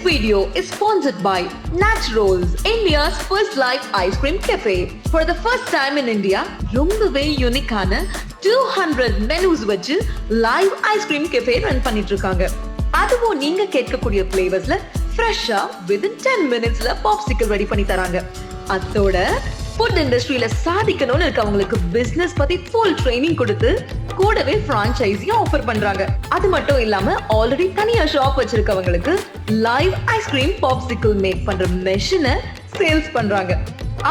video is sponsored by Naturals, India's first live ice cream cafe. For the first time in India, ரொம்பவே யூனிக்கான 200 menus வச்சு live ice cream cafe run பண்ணிட்டு இருக்காங்க. அதுவும் நீங்க கேட்கக்கூடிய ஃபிளேவர்ஸ்ல ஃப்ரெஷ்ஷா within 10 minutesல பாப்சிக்கல் ரெடி பண்ணி தராங்க. அதோட ஃபுட் இண்டஸ்ட்ரியில சாதிக்கணும்னு இருக்கவங்களுக்கு பிசினஸ் பத்தி ஃபுல் ட்ரைனிங் கொடுத்து கூடவே பிரான்ச்சைஸியும் ஆஃபர் பண்றாங்க. அது மட்டும் இல்லாம ஆல்ரெடி தனியா ஷாப் வச்சிருக்கவங்களுக்கு லைவ் ஐஸ்கிரீம் பாப்சிக்கல் மேக் பண்ற மெஷினை சேல்ஸ் பண்றாங்க.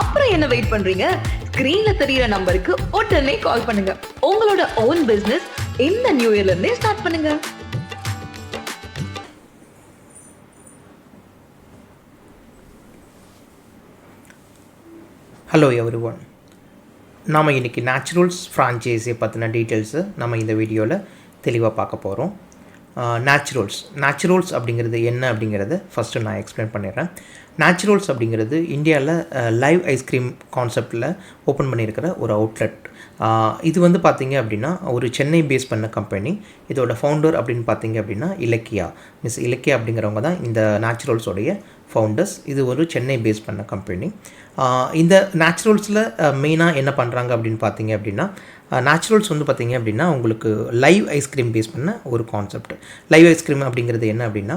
அப்புறம் என்ன வெயிட் பண்றீங்க? ஸ்கிரீன்ல தெரியற நம்பருக்கு உடனே கால் பண்ணுங்க. உங்களோட ஓன் பிசினஸ் இந்த நியூ இயர்ல இருந்தே ஸ்டார்ட் பண்ணுங்க. ஹலோ எவ்ரி ஒன், நாம் இன்றைக்கி நேச்சுரல்ஸ் ஃப்ரான்ச்சைஸியை பற்றின டீட்டெயில்ஸு நம்ம இந்த வீடியோவில் தெளிவாக பார்க்க போகிறோம். நேச்சுரல்ஸ் அப்படிங்கிறது என்ன அப்படிங்கிறத ஃபஸ்ட்டு நான் எக்ஸ்பிளைன் பண்ணிடுறேன். நேச்சுரல்ஸ் அப்படிங்கிறது இந்தியாவில் லைவ் ஐஸ்கிரீம் கான்செப்டில் ஓப்பன் பண்ணியிருக்கிற ஒரு அவுட்லெட். இது வந்து பார்த்திங்க அப்படின்னா ஒரு சென்னை பேஸ் பண்ண கம்பெனி. இதோட ஃபவுண்டர் அப்படின்னு பார்த்திங்க அப்படின்னா மிஸ் இலக்கியா அப்படிங்கிறவங்க தான் இந்த நேச்சுரல்ஸோடைய ஃபவுண்டர்ஸ். இது ஒரு சென்னை பேஸ் பண்ண கம்பெனி. இந்த நேச்சுரல்ஸில் மெயினாக என்ன பண்ணுறாங்க அப்படின்னு பார்த்தீங்க அப்படின்னா, நேச்சுரல்ஸ் வந்து பார்த்திங்க அப்படின்னா உங்களுக்கு லைவ் ஐஸ்கிரீம் பேஸ் பண்ண ஒரு கான்செப்ட். லைவ் ஐஸ்கிரீம் அப்படிங்கிறது என்ன அப்படின்னா,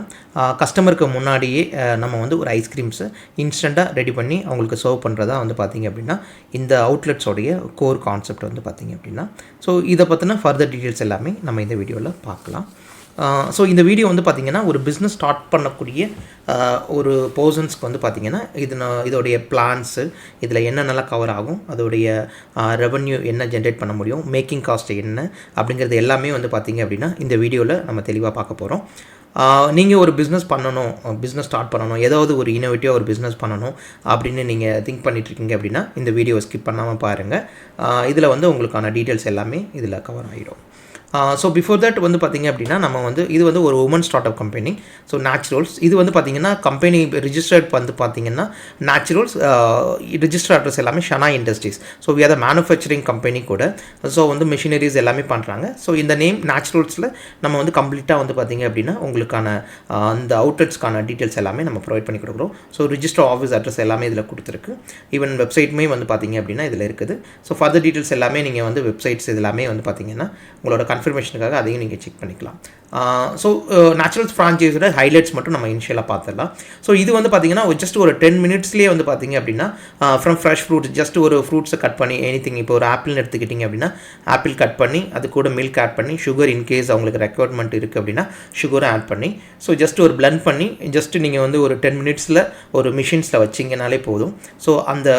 கஸ்டமருக்கு முன்னாடியே நம்ம வந்து ஒரு ஐஸ்கிரீம்ஸை இன்ஸ்டண்ட்டாக ரெடி பண்ணி அவங்களுக்கு சர்வ் பண்ணுறதா வந்து பார்த்திங்க அப்படின்னா இந்த அவுட்லெட்ஸோடைய கோர் கான்செப்ட் வந்து பார்த்திங்க அப்படின்னா. ஸோ இதை பற்றின ஃபர்தர் டீட்டெயில்ஸ் எல்லாமே நம்ம இந்த வீடியோவில் பார்க்கலாம். ஸோ இந்த வீடியோ வந்து பார்த்திங்கன்னா ஒரு பிஸ்னஸ் ஸ்டார்ட் பண்ணக்கூடிய ஒரு பர்சன்ஸ்க்கு வந்து பார்த்திங்கன்னா இதோடைய பிளான்ஸு, இதில் என்னென்னலாம் கவர் ஆகும், அதோடைய ரெவன்யூ என்ன ஜென்ரேட் பண்ண முடியும், மேக்கிங் காஸ்ட் என்ன அப்படிங்கிறது எல்லாமே வந்து பார்த்திங்க அப்படின்னா இந்த வீடியோவில் நம்ம தெளிவாக பார்க்க போகிறோம். நீங்கள் ஒரு பிஸ்னஸ் ஸ்டார்ட் பண்ணணும், ஏதாவது ஒரு இன்னோவேட்டிவாக ஒரு பிஸ்னஸ் பண்ணணும் அப்படின்னு நீங்கள் திங்க் பண்ணிட்டுருக்கீங்க அப்படின்னா இந்த வீடியோவை ஸ்கிப் பண்ணாமல் பாருங்கள். இதில் வந்து உங்களுக்கான டீட்டெயில்ஸ் எல்லாமே இதில் கவர் ஆகிடும். ஸோ பிஃபோர் தட் வந்து பார்த்திங்க அப்படின்னா நம்ம வந்து இது வந்து ஒரு woman start up company. So Naturals இது வந்து பார்த்திங்கன்னா கம்பெனி ரிஜிஸ்டர்ட் வந்து பார்த்திங்கன்னா நேச்சுரல்ஸ் ரிஜிஸ்டர் அட்ரஸ் எல்லாமே Shana industries. So we are the manufacturing company கூட. ஸோ வந்து மிஷினரிஸ் எல்லாமே பண்ணுறாங்க. ஸோ இந்த நேம் நேச்சுரல்ஸில் நம்ம வந்து கம்ப்ளீட்டாக வந்து பார்த்திங்க அப்படின்னா உங்களுக்கான அந்த அவுட்லெட்ஸ்க்கான டீட்டெயில்ஸ் எல்லாமே நம்ம ப்ரொவைட் பண்ணி கொடுக்குறோம். ஸோ ரிஜிஸ்டர் ஆஃபீஸ் அட்ரஸ் எல்லாமே இதில் கொடுத்துருக்கு. ஈவன் வெப்சைட்டுமே வந்து பார்த்திங்க அப்படின்னா இதில் இருக்குது. ஸோ ஃபர்தர் டீட்டெயில்ஸ் எல்லாமே நீங்கள் வந்து வெப்சைட்ஸ் எல்லாமே வந்து பார்த்திங்கன்னா உங்களோட கன்ஃபர்மேஷனுக்காக அதையும் நீங்கள் செக் பண்ணிக்கலாம். ஸோ நேச்சுரல்ஸ் ஃப்ரான்ச்சைஸோட ஹைலைட்ஸ் மட்டும் நம்ம இனிஷியலாக பார்த்துடலாம். ஸோ இது வந்து பார்த்திங்கன்னா ஜஸ்ட் ஒரு 10 minutesலேயே வந்து பார்த்திங்க அப்படின்னா ஃப்ரம் ஃப்ரெஷ் ஃப்ரூட்ஸ், ஜஸ்ட் ஒரு ஃப்ரூட்ஸை கட் பண்ணி எனிதிங், இப்போ ஒரு ஆப்பிள்னு எடுத்துக்கிட்டிங்க அப்படின்னா ஆப்பிள் கட் பண்ணி அது கூட மில்க் ஆட் பண்ணி சுகர் இன்கேஸ் அவங்களுக்கு ரெக்வயர்மெண்ட் இருக்குது அப்படின்னா சுகரை ஆட் பண்ணி ஸோ ஜஸ்ட் ஒரு பிளண்ட் பண்ணி ஜஸ்ட் நீங்கள் வந்து ஒரு 10 minutesல ஒரு மிஷின்ஸில் வச்சிங்கனாலே போதும். ஸோ அந்த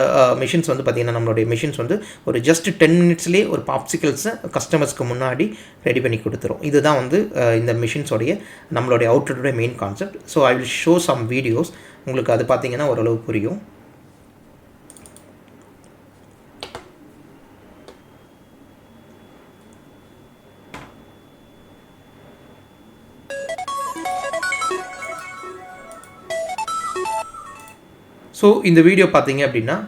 மிஷின்ஸ் வந்து பார்த்திங்கன்னா நம்மளுடைய மிஷின்ஸ் வந்து ஒரு ஜஸ்ட் 10 minutesலேயே ஒரு பாப்சிக்கல்ஸை கஸ்டமர்ஸ்க்கு முன்னாடி ரெடி பண்ணி கொடுத்துரும். இதுதான் வந்து இந்த மிஷின்ஸோடைய நம்மளுடைய அவுட்லெட்டோட main concept. So I will show some videos, உங்களுக்கு அது பார்த்தீங்கன்னா ஓரளவு புரியும். ஸோ இந்த வீடியோ பார்த்தீங்க அப்படின்னா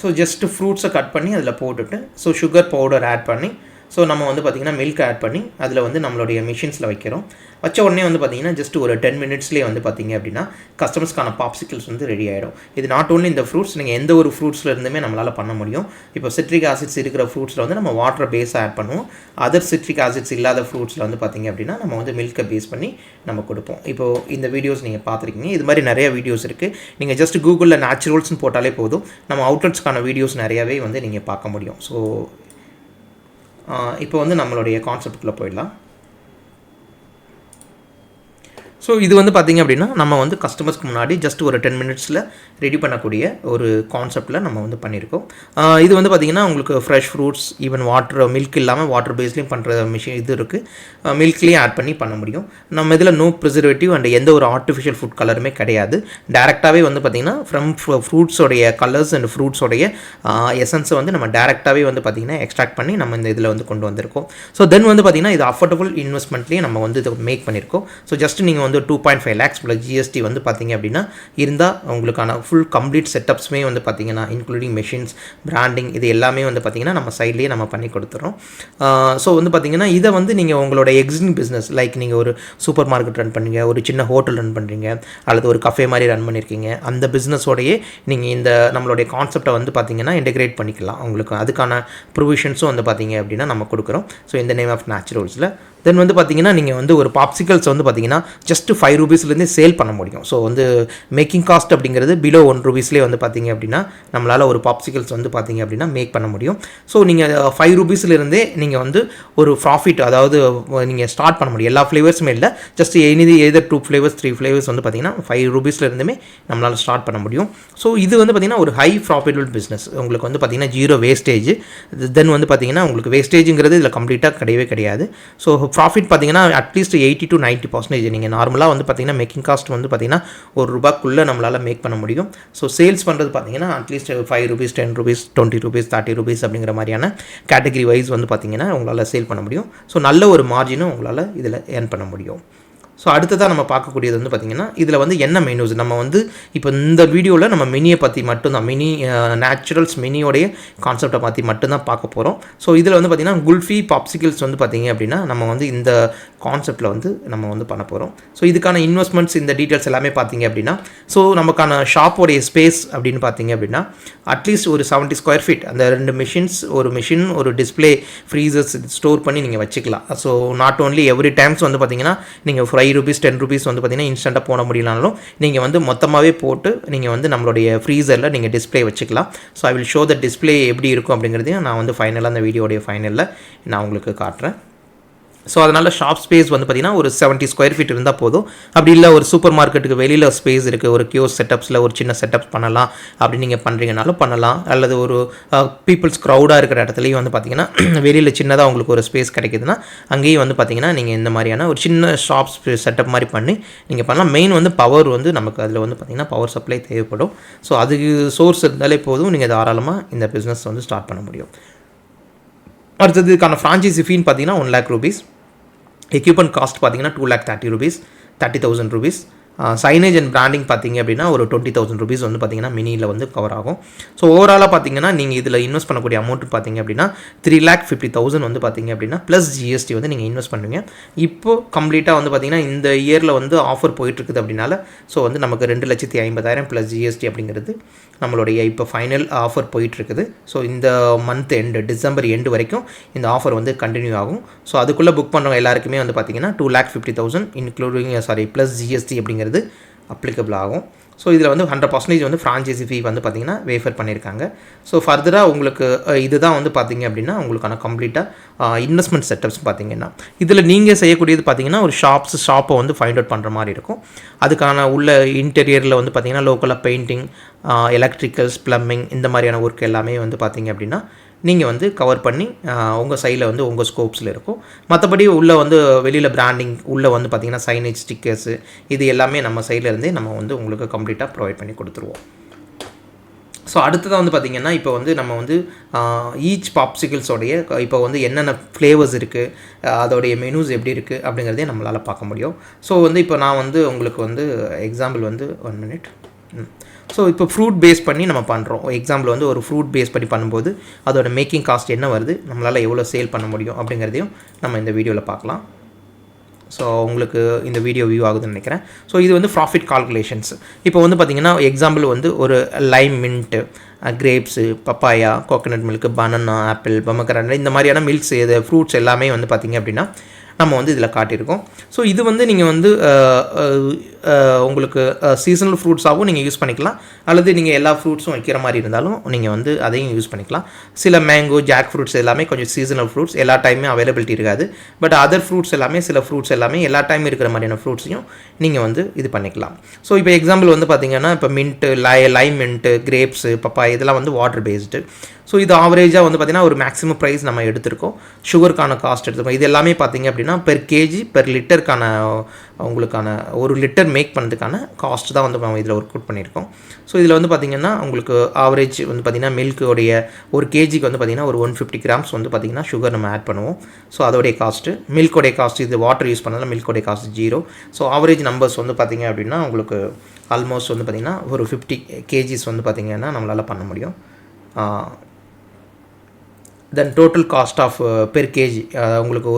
ஸோ ஜஸ்ட்டு ஃப்ரூட்ஸை கட் பண்ணி அதில் போட்டுட்டு ஸோ சுகர் பவுடர் ஆட் பண்ணி ஸோ நம்ம வந்து பார்த்திங்கன்னா மில்க் ஆட் பண்ணி அதில் வந்து நம்மளுடைய மிஷின்ஸில் வைக்கிறோம். வச்ச உடனே வந்து பார்த்திங்கன்னா ஜஸ்ட் ஒரு 10 minutesலேயே வந்து பார்த்திங்க அப்படின்னா கஸ்டமர்ஸ்க்கான பாப்சிக்கல்ஸ் வந்து ரெடி ஆகிடும். இது நாட் ஓன்லி இந்த ஃப்ரூட்ஸ், நீங்கள் எந்த ஒரு ஃப்ரூட்ஸில் இருந்துமே நம்மளால் பண்ண முடியும். இப்போ சிட்ரிக் ஆசிட்ஸ் இருக்கிற ஃப்ரூட்ஸில் வந்து நம்ம வாட்டரை பேஸாக ஆட் பண்ணுவோம். அதர் சிட்ரிக் ஆசிட்ஸ் இல்லாத ஃப்ரூட்ஸில் வந்து பார்த்திங்க அப்படின்னா நம்ம வந்து மில்கை பேஸ் பண்ணி நம்ம கொடுப்போம். இப்போது இந்த வீடியோஸ் நீங்கள் பார்த்துருக்கீங்க. இது மாதிரி நிறைய வீடியோஸ் இருக்குது. நீங்கள் ஜஸ்ட் கூகுளில் நேச்சுரல்ஸ்னு போட்டாலே போதும், நம்ம அவுட்லெட்ஸ்க்கான வீடியோஸ் நிறையாவே வந்து நீங்கள் பார்க்க முடியும். ஸோ இப்போ வந்து நம்மளுடைய கான்செப்டுக்குள்ளே போயிடலாம். ஸோ இது வந்து பார்த்திங்க அப்படின்னா நம்ம வந்து கஸ்டமர்ஸ்க்கு முன்னாடி ஜஸ்ட் ஒரு 10 minutesல ரெடி பண்ணக்கூடிய ஒரு கான்செப்டில் நம்ம வந்து பண்ணியிருக்கோம். இது வந்து பார்த்திங்கன்னா உங்களுக்கு ஃப்ரெஷ் ஃப்ரூட்ஸ், ஈவன் மில்க் இல்லாமல் வாட்டர் பேஸ்லேயும் பண்ணுற மிஷின் இது இருக்குது. மில்க்லேயும் ஆட் பண்ண முடியும். நம்ம இதில் நோ ப்ரிசர்வேட்டிவ் அண்ட் எந்த ஒரு ஆர்டிஃபிஷியல் ஃபுட் கலருமே கிடையாது. டேரெக்டாகவே வந்து பார்த்திங்கன்னா ஃப்ரூட்ஸோடைய கலர்ஸ் அண்ட் ஃப்ரூட்ஸோடைய எசன்ஸை வந்து நம்ம டேரெக்டாகவே வந்து பார்த்திங்கன்னா எக்ஸ்ட்ராக்ட் பண்ணி நம்ம இந்த இதில் வந்து கொண்டு வந்திருக்கோம். ஸோ தென் வந்து பார்த்திங்கன்னா இது அஃபோர்டபுள் இன்வெஸ்ட்மெண்ட்லேயே நம்ம வந்து இதை மேக் பண்ணியிருக்கோம். ஸோ ஜஸ்ட் நீங்கள் வந்து 2.5 lakhs ப்ளஸ் ஜிஎஸ்டி வந்து பார்த்தீங்க அப்படின்னா இருந்தால் உங்களுக்கான ஃபுல் கம்ப்ளீட் செட்டப்ஸுமே வந்து பார்த்தீங்கன்னா இன்க்ளூடிங் மெஷின்ஸ், பிராண்டிங், இது எல்லாமே வந்து பார்த்தீங்கன்னா நம்ம சைட்லேயே நம்ம பண்ணி கொடுத்துறோம். ஸோ வந்து பார்த்தீங்கன்னா இதை வந்து நீங்கள் உங்களோட எக்ஸிஸ்டிங் பிஸ்னஸ் லைக் நீங்கள் ஒரு சூப்பர் மார்க்கெட் ரன் பண்ணுறீங்க, ஒரு சின்ன ஹோட்டல் ரன் பண்ணுறீங்க, அல்லது ஒரு கஃபே மாதிரி ரன் பண்ணியிருக்கீங்க, அந்த பிஸ்னஸோடையே நீங்கள் இந்த நம்மளுடைய கான்செப்டை வந்து பார்த்தீங்கன்னா இன்டெகிரேட் பண்ணிக்கலாம். உங்களுக்கு அதுக்கான ப்ரொவிஷன்ஸும் வந்து பார்த்தீங்க அப்படின்னா நம்ம கொடுக்குறோம். ஸோ இந்த நேம் ஆஃப் நேச்சுரல்ஸில் தென் வந்து பார்த்தீங்கன்னா நீங்கள் வந்து ஒரு பாப்சிகல்ஸ் வந்து பார்த்தீங்கன்னா ஜஸ்ட் 5 rupeesலேருந்தே சேல் பண்ண முடியும். ஸோ வந்து மேக்கிங் காஸ்ட் அப்படிங்கிறது பிலோ 1 rupeesலேயே வந்து பார்த்தீங்க அப்படின்னா நம்மளால் ஒரு பாப்சிகல்ஸ் வந்து பார்த்தீங்க அப்படின்னா மேக் பண்ண முடியும். ஸோ நீங்கள் 5 rupeesலேருந்தே நீங்கள் வந்து ஒரு ப்ராஃபிட், அதாவது நீங்கள் ஸ்டார்ட் பண்ண முடியும். எல்லா ஃப்ளேவர்ஸுமே இல்லை, ஜஸ்ட் எதர் 2 flavors 3 flavors வந்து பார்த்தீங்கன்னா 5 rupeesலேருந்துமே நம்மளால் ஸ்டார்ட் பண்ண முடியும். ஸோ இது வந்து பார்த்தீங்கன்னா ஒரு ஹை ப்ராஃபிட்டபிள் பிஸ்னஸ். உங்களுக்கு வந்து பார்த்தீங்கன்னா 0 வேஸ்டேஜ். தென் வந்து பார்த்தீங்கன்னா உங்களுக்கு வேஸ்டேஜுங்கிறது இதில் கம்ப்ளீட்டாக கிடையவே கிடையாது. ஸோ ப்ராஃபிட் பார்த்தீங்கன்னா அட்லீஸ்ட் 80 to 90% நீங்கள் நார்மலாக வந்து பார்த்தீங்கன்னா மேக்கிங் காஸ்ட் வந்து பார்த்தீங்கன்னா ₹1 நம்மளால் மேக் பண்ண முடியும். ஸோ சேல்ஸ் பண்ணுறது பார்த்தீங்கன்னா at least 5 rupees 10 rupees 20 rupees 30 rupees அப்படிங்கிற மாதிரியான கேட்டகரி வைஸ் வந்து பார்த்தீங்கன்னா உங்களால் சேல் பண்ண முடியும். ஸோ நல்ல ஒரு மார்ஜினும் உங்களால் இதில் ஏர்ன் பண்ண முடியும். ஸோ அடுத்ததாக நம்ம பார்க்கக்கூடியது வந்து பார்த்திங்கன்னா இதில் வந்து என்ன மெனூஸ் நம்ம வந்து இப்போ இந்த வீடியோவில் நம்ம மினியை பற்றி மட்டும்தான், மினி நேச்சுரல்ஸ் மினியோடைய கான்செப்டை பற்றி மட்டும்தான் பார்க்க போகிறோம். ஸோ இதில் வந்து பார்த்திங்கன்னா குல்ஃபி பாப்சிகிள்ஸ் வந்து பார்த்திங்க அப்படின்னா நம்ம வந்து இந்த கான்செப்டில் வந்து நம்ம வந்து பண்ண போகிறோம். ஸோ இதுக்கான இன்வெஸ்ட்மெண்ட்ஸ் இந்த டீட்டெயில்ஸ் எல்லாமே பார்த்திங்க அப்படின்னா ஸோ நமக்கான ஷாப்போடைய ஸ்பேஸ் அப்படின்னு பார்த்திங்க அப்படின்னா அட்லீஸ்ட் ஒரு 70 square feet, அந்த 2 மிஷின்ஸ், ஒரு மிஷின், ஒரு டிஸ்பிளே, ஃப்ரீசர்ஸ் ஸ்டோர் பண்ணி நீங்கள் வச்சுக்கலாம். So not only every times வந்து பார்த்திங்கன்னா நீங்கள் 5 rupees 10 rupees வந்து பார்த்தீங்கன்னா இன்ஸ்டண்ட்டாக போட முடியலனாலும் நீங்கள் வந்து மொத்தமாகவே போட்டு நீங்கள் வந்து நம்மளுடைய ஃப்ரீசரில் நீங்கள் டிஸ்பிளே வச்சுக்கலாம். So I will show the display எப்படி இருக்கும் அப்படிங்கிறதையும் நான் வந்து ஃபைனலாக அந்த வீடியோடைய ஃபைனலில் நான் உங்களுக்கு காட்டுறேன். ஸோ அதனால் ஷாப் ஸ்பேஸ் வந்து பார்த்திங்கன்னா ஒரு 70 square feet இருந்தால் போதும். அப்படி இல்லை ஒரு சூப்பர் மார்க்கெட்டுக்கு வெளியில் ஸ்பேஸ் இருக்குது, ஒரு கியோஸ் செட்டப்ஸில் ஒரு சின்ன செட்டப்ஸ் பண்ணலாம் அப்படி நீங்கள் பண்ணுறீங்கனாலும் பண்ணலாம். அல்லது ஒரு பீப்புள்ஸ் க்ரௌடாக இருக்கிற இடத்துலையும் வந்து பார்த்திங்கன்னா வெளியில் சின்னதாக உங்களுக்கு ஒரு ஸ்பேஸ் கிடைக்குதுன்னா அங்கேயும் வந்து பார்த்திங்கன்னா நீங்கள் இந்த மாதிரியான ஒரு சின்ன ஷாப் செட்டப் மாதிரி பண்ணி நீங்கள் பண்ணலாம். மெயின் வந்து பவர் வந்து நமக்கு அதில் வந்து பார்த்திங்கன்னா பவர் சப்ளை தேவைப்படும். ஸோ அதுக்கு சோர்ஸ் இருந்தாலே போதும், நீங்கள் தாராளமாக இந்த பிஸ்னஸ் வந்து ஸ்டார்ட் பண்ண முடியும். அடுத்தது இதுக்கான ஃப்ரான்ச்சைசி ஃபீன்னு பார்த்தீங்கன்னா 1 lakh rupees. எக்யூப்மெண்ட் காஸ்ட் பார்த்தீங்கன்னா 2,30,000 rupees 30,000 rupees. Signage and branding பார்த்தீங்க அப்படின்னா ஒரு 20,000 rupees வந்து பார்த்தீங்கன்னா மினியில் வந்து கவர் ஆகும். ஸோ ஓவராலாக பார்த்தீங்கன்னா நீங்கள் இதில் இன்வெஸ்ட் பண்ணக்கூடிய அமௌண்ட் பார்த்தீங்க அப்படின்னா 3,50,000 வந்து பார்த்தீங்க அப்படின்னா ப்ளஸ் ஜிஎஸ்டி வந்து நீங்கள் இன்வெஸ்ட் பண்ணுவீங்க. இப்போது கம்ப்ளீட்டாக வந்து பார்த்தீங்கன்னா இந்த இயரில் வந்து ஆஃபர் போயிட்டுருக்குது அப்படின்னால ஸோ வந்து நமக்கு 2,50,000 ப்ளஸ் ஜிஎஸ்டி அப்படிங்கிறது நம்மளுடைய இப்போ ஃபைனல் ஆஃபர் போயிட்டுருக்குது. ஸோ இந்த மந்த் எண்டு டிசம்பர் எண்டு வரைக்கும் இந்த ஆஃபர் வந்து கண்டினியூ ஆகும். ஸோ அதுக்குள்ளே புக் பண்ணுறவங்க எல்லாருக்குமே வந்து பார்த்தீங்கன்னா 2,50,000 இன்க்ளூடிங் ப்ளஸ் ஜிஎஸ்டி அப்படிங்கிறது அப்ளிகபிள் ஆகும். ஸோ இதில் வந்து 100% வந்து ஃப்ரான்ச்சைசி ஃபீ வந்து பார்த்திங்கன்னா வேஃபர் பண்ணியிருக்காங்க. ஸோ ஃபர்தராக உங்களுக்கு இதுதான் வந்து பார்த்திங்க அப்படின்னா உங்களுக்கான கம்ப்ளீட்டாக இன்வெஸ்ட்மெண்ட் செட்டப்ஸ் பார்த்திங்கன்னா இதில் நீங்கள் செய்யக்கூடியது பார்த்திங்கன்னா ஒரு ஷாப்பை வந்து ஃபைண்ட் அவுட் பண்ணுற மாதிரி இருக்கும். அதுக்கான உள்ள இன்டீரியரில் வந்து பார்த்திங்கன்னா லோக்கலாக பெயிண்டிங், எலக்ட்ரிக்கல்ஸ், ப்ளம்பிங் இந்த மாதிரியான ஒர்க் எல்லாமே வந்து பார்த்திங்க அப்படின்னா நீங்கள் வந்து கவர் பண்ணி உங்கள் சைடில் வந்து உங்கள் ஸ்கோப்ஸில் இருக்கும். மற்றபடி உள்ளே வந்து வெளியில் பிராண்டிங் உள்ளே வந்து பார்த்திங்கன்னா சைனேஜ், ஸ்டிக்கர்ஸு இது எல்லாமே நம்ம சைட்லேருந்தே நம்ம வந்து உங்களுக்கு கம்ப்ளீட்டாக ப்ரொவைட் பண்ணி கொடுத்துருவோம். ஸோ அடுத்ததாக வந்து பார்த்திங்கன்னா இப்போ வந்து நம்ம வந்து ஈச் பாப்சிகிள்ஸோடைய இப்போ வந்து என்னென்ன ஃப்ளேவர்ஸ் இருக்குது, அதோடைய மெனூஸ் எப்படி இருக்குது அப்படிங்கிறதே நம்மளால் பார்க்க முடியும். ஸோ வந்து இப்போ நான் வந்து உங்களுக்கு வந்து எக்ஸாம்பிள் வந்து 1 minute. ஸோ இப்போ ஃப்ரூட் பேஸ் பண்ணி நம்ம பண்ணுறோம். எக்ஸாம்பிள் வந்து ஒரு ஃப்ரூட் பேஸ் பண்ணி பண்ணும்போது அதோட மேக்கிங் காஸ்ட் என்ன வருது, நம்மளால் எவ்வளோ சேல் பண்ண முடியும் அப்படிங்கிறதையும் நம்ம இந்த வீடியோவில் பார்க்கலாம். ஸோ உங்களுக்கு இந்த வீடியோ வியூ ஆகுதுன்னு நினைக்கிறேன். ஸோ இது வந்து ப்ராஃபிட் கால்குலேஷன்ஸ். இப்போ வந்து பார்த்திங்கன்னா எக்ஸாம்பிள் வந்து ஒரு Lime mint, grapes, papaya, coconut milk, banana, apple, pomegranate இந்த மாதிரியான மில்க்ஸ், இது ஃப்ரூட்ஸ் எல்லாமே வந்து பார்த்திங்க அப்படின்னா நம்ம வந்து இதில் காட்டியிருக்கோம். ஸோ இது வந்து நீங்கள் வந்து உங்களுக்கு சீசனல் ஃப்ரூட்ஸாகவும் நீங்கள் யூஸ் பண்ணிக்கலாம், அல்லது நீங்கள் எல்லா ஃப்ரூட்ஸும் வைக்கிற மாதிரி இருந்தாலும் நீங்கள் வந்து அதையும் யூஸ் பண்ணிக்கலாம். சில மேங்கோ, ஜாக் ஃப்ரூட்ஸ் எல்லாமே கொஞ்சம் சீசனல் ஃப்ரூட்ஸ், எல்லா டைமே அவைலபிலிட்டி இருக்காது. பட் அதர் ஃப்ரூட்ஸ் எல்லாமே, சில ஃப்ரூட்ஸ் எல்லாமே எல்லா டைம் இருக்கிற மாதிரியான ஃப்ரூட்ஸையும் நீங்கள் வந்து இது பண்ணிக்கலாம். ஸோ இப்போ எக்ஸாம்பிள் வந்து பார்த்திங்கன்னா இப்போ மின்ட்டு, லைம் மின்ட்டு, கிரேப்ஸு, பப்பாய் இதெல்லாம் வந்து வாட்டர் பேஸ்டு. ஸோ இது ஆவரேஜாக வந்து பார்த்திங்கன்னா ஒரு மேக்ஸிமம் ப்ரைஸ் நம்ம எடுத்திருக்கோம். சுகருக்கான காஸ்ட் எடுத்துருக்கோம். இது எல்லாமே பார்த்திங்க அப்படின்னா அப்படின்னா பெர் கேஜி பெர் லிட்டருக்கான உங்களுக்கான ஒரு லிட்டர் மேக் பண்ணுறதுக்கான காஸ்ட் தான் வந்து நம்ம இதில் ஒர்க் அவுட் பண்ணியிருக்கோம். ஸோ இதில் வந்து பார்த்திங்கன்னா உங்களுக்கு ஆவரேஜ் வந்து பார்த்திங்கன்னா மில்க்குடைய ஒரு கேஜிக்கு வந்து பார்த்திங்கன்னா ஒரு 150 கிராம்ஸ் வந்து பார்த்திங்கன்னா சுகர் நம்ம ஆட் பண்ணுவோம். ஸோ அதோடைய காஸ்ட்டு மில்கோடைய காஸ்ட் இது வாட்டர் யூஸ் பண்ணாலும் மில்கோடைய காஸ்ட் 0. ஸோ ஆவரேஜ் நம்பர்ஸ் வந்து பார்த்திங்க அப்படின்னா உங்களுக்கு ஆல்மோஸ்ட் வந்து பார்த்திங்கன்னா ஒரு 50 கேஜிஸ் வந்து பார்த்திங்கன்னா நம்மளால் பண்ண முடியும். Then total cost of per KG உங்களுக்கு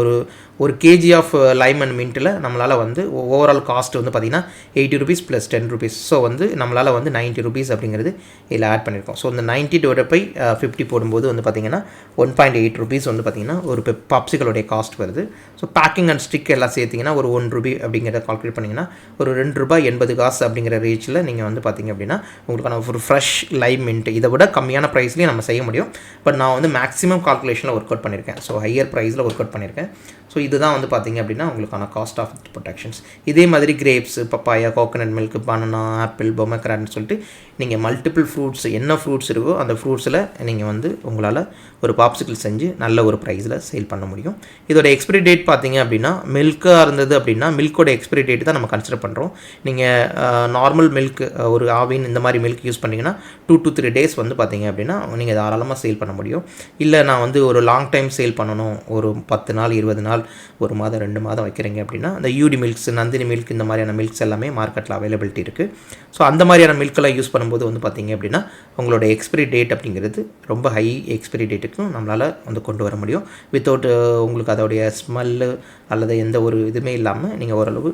ஒரு கேஜி ஆஃப் லைம் அண்ட் மின்ட்டில் நம்மளால் வந்து ஓவரால் காஸ்ட் வந்து பார்த்திங்கன்னா 80 rupees + 10 rupees. ஸோ வந்து நம்மளால் வந்து 90 rupees அப்படிங்கிறது இதில் ஆட் பண்ணியிருக்கோம். ஸோ இந்த 90 / 50 போடும்போது வந்து பார்த்திங்கன்னா 1.8 rupees வந்து பார்த்திங்கன்னா ஒரு பாப்சிக்கலோடைய காஸ்ட் வருது. ஸோ பேக்கிங் அண்ட் ஸ்டிக் எல்லாம் சேர்த்திங்கன்னா ஒரு 1 rupee அப்படிங்கிறத கால்குலேட் பண்ணிங்கன்னா ஒரு ₹2.80 அப்படிங்கிற ரேஞ்சில் நீங்கள் வந்து பார்த்திங்க அப்படின்னா உங்களுக்கான ஒரு ஃப்ரெஷ் லைம் மின்ட் இதை விட கம்மியான ப்ரைஸ்லேயும் நம்ம செய்ய முடியும். பட் நான் வந்து மேக்ஸிமம் கால்குலேஷனில் ஒர்க் அவுட் பண்ணியிருக்கேன். ஸோ ஹையர் ப்ரைஸில் ஒர்க் அவுட் பண்ணியிருக்கேன். ஸோ இதுதான் வந்து பார்த்திங்க அப்படின்னா உங்களுக்கான காஸ்ட் ஆஃப் ப்ரொடக்ஷன்ஸ். இதே மாதிரி grapes, papaya, coconut milk, banana, apple, பொமக்ராட்னு சொல்லிட்டு நீங்கள் மல்டிபிள் ஃப்ரூட்ஸ் என்ன ஃப்ரூட்ஸ் இருக்கோ அந்த ஃப்ரூட்ஸில் நீங்கள் வந்து உங்களால் ஒரு பாப்சிக்கல் செஞ்சு நல்ல ஒரு ப்ரைஸில் சேல் பண்ண முடியும். இதோட எக்ஸ்பிரி டேட் பார்த்திங்க அப்படின்னா மில்காக இருந்தது அப்படின்னா மில்கோட எக்ஸ்பிரி டேட் தான் நம்ம கன்சிடர் பண்ணுறோம். நீங்கள் நார்மல் மில்க் ஒரு ஆவின் இந்த மாதிரி மில்க் யூஸ் பண்ணிங்கன்னா 2 to 3 days வந்து பார்த்திங்க அப்படின்னா நீங்கள் தாராளமாக சேல் பண்ண முடியும். இல்லை நான் வந்து ஒரு லாங் டைம் சேல் பண்ணணும், ஒரு 10 நாள் 20 நாள் ஒரு மாதம் 2 மாதம் வைக்கிறீங்க அப்படின்னா அந்த யூடி மில்க்ஸ், நந்தினி மில்க் இந்த மாதிரியான மில்க்ஸ் எல்லாமே மார்க்கெட்டில் அவைலபிலிட்டி இருக்குது. ஸோ அந்த மாதிரியான மில்கெல்லாம் யூஸ் பண்ணும்போது வந்து பார்த்திங்க அப்படின்னா உங்களோட எக்ஸ்பிரி டேட் அப்படிங்கிறது ரொம்ப ஹை எக்ஸ்பிரி டேட்டுக்கும் நம்மளால் வந்து கொண்டு வர முடியும். வித்தவுட் உங்களுக்கு அதோடைய ஸ்மெல்லு அல்லது எந்த ஒரு இதுவுமே இல்லாமல் நீங்கள் ஓரளவு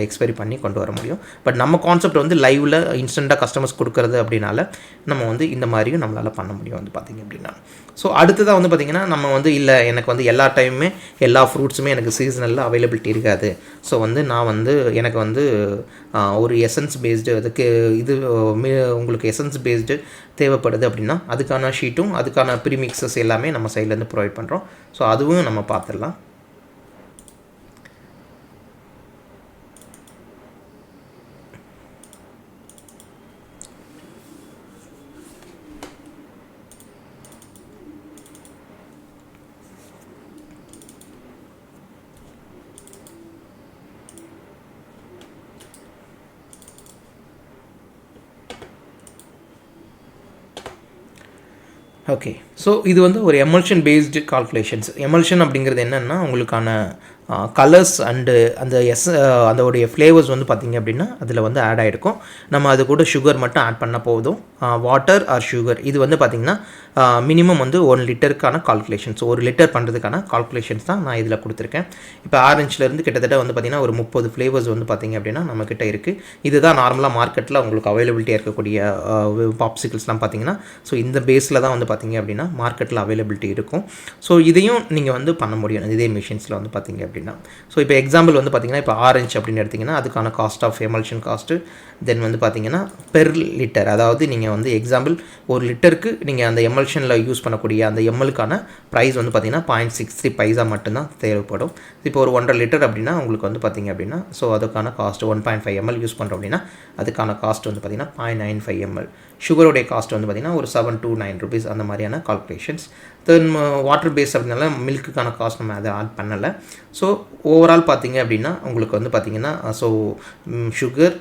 எக்ஸ்பைரி பண்ணி கொண்டு வர முடியும். பட் நம்ம கான்செப்ட் வந்து லைவில் இன்ஸ்டண்ட்டாக கஸ்டமர்ஸ் கொடுக்குறது அப்படின்னால நம்ம வந்து இந்த மாதிரியும் நம்மளால் பண்ண முடியும் வந்து பார்த்திங்க அப்படின்னா. ஸோ அடுத்ததாக வந்து பார்த்திங்கன்னா நம்ம வந்து இல்லை எனக்கு வந்து எல்லா டைமுமே எல்லா ஃப்ரூட்ஸுமே எனக்கு சீசனலில் அவைலபிலிட்டி இருக்காது. ஸோ வந்து நான் வந்து எனக்கு வந்து ஒரு எசன்ஸ் பேஸ்டு அதுக்கு இது உங்களுக்கு எசன்ஸ் பேஸ்டு தேவைப்படுது அப்படின்னா அதுக்கான ஷீட்டும் அதுக்கான ப்ரீமிக்ஸஸ் எல்லாமே நம்ம சைட்லேருந்து ப்ரொவைட் பண்ணுறோம். ஸோ அதுவும் நம்ம பார்த்துடலாம். ஓகே, ஸோ இது வந்து ஒரு எமல்ஷன் பேஸ்டு கால்குலேஷன்ஸ். எமல்ஷன் அப்படிங்கிறது என்னென்னா உங்களுக்கான கலர்ஸ் அண்டு அதோடைய ஃப்ளேவர்ஸ் வந்து பார்த்திங்க அப்படின்னா அதில் வந்து ஆட் ஆகிருக்கும். நம்ம அது கூட சுகர் மட்டும் ஆட் பண்ண போதும். வாட்டர் ஆர் சுகர் இது வந்து பார்த்திங்கன்னா மினிமம் வந்து 1 லிட்டருக்கான கால்குலேஷன்ஸ், 1 லிட்டர் பண்ணுறதுக்கான கால்குலேஷன்ஸ் தான் நான் இதில் கொடுத்துருக்கேன். இப்போ ஆரஞ்சிலேருந்து கிட்டத்தட்ட வந்து பார்த்திங்கன்னா ஒரு 30 ஃப்ளேவர்ஸ் வந்து பார்த்திங்க அப்படின்னா நம்மக்கிட்ட இருக்குது. இதுதான் நார்மலாக மார்க்கெட்டில் உங்களுக்கு அவைலபிலிட்டியாக இருக்கக்கூடிய பாப்சிக்கல்ஸ்லாம் பார்த்திங்கன்னா. ஸோ இந்த பேஸில் தான் வந்து பார்த்திங்க அப்படின்னா மார்க்கெட்டில் அவைலபிலிட்டி இருக்கும். ஸோ இதையும் நீங்கள் வந்து பண்ண முடியும் இதே மிஷின்ஸில் வந்து பார்த்திங்க அப்படின்னா. ஸோ இப்போ எக்ஸாம்பிள் வந்து பார்த்திங்கன்னா இப்போ ஆரஞ்சு அப்படின்னு எடுத்திங்கன்னா அதுக்கான காஸ்ட் ஆஃப் எமல்ஷன் காஸ்ட்டு தென் வந்து பார்த்திங்கன்னா பெர் லிட்டர், அதாவது நீங்கள் வந்து எக்ஸாம்பிள் 1 லிட்டருக்கு நீங்கள் அந்த எமல்ஷனில் யூஸ் பண்ணக்கூடிய அந்த எம்எல்க்கான ப்ரைஸ் வந்து பார்த்திங்கன்னா 0.63 பைசா மட்டும்தான் தேவைப்படும். இப்போ ஒரு 1.5 லிட்டர் அப்படின்னா உங்களுக்கு வந்து பார்த்திங்க அப்படின்னா ஸோ அதுக்கான காஸ்ட் 1.5 ml யூஸ் பண்ணுறோம் அப்படின்னா அதுக்கான காஸ்ட் வந்து பார்த்திங்கன்னா 0.95 ml. சுகருடைய காஸ்ட் வந்து பார்த்திங்கன்னா ஒரு 7 to 9 rupees அந்த மாதிரியான கால்குலேஷன்ஸ். தென் வாட்டர் பேஸ் அப்படின்னால மில்க்குக்கான காஸ்ட் நம்ம அதை ஆட் பண்ணலை. ஸோ ஓவரால் பார்த்திங்க அப்படின்னா உங்களுக்கு வந்து பார்த்திங்கன்னா ஸோ சுகர்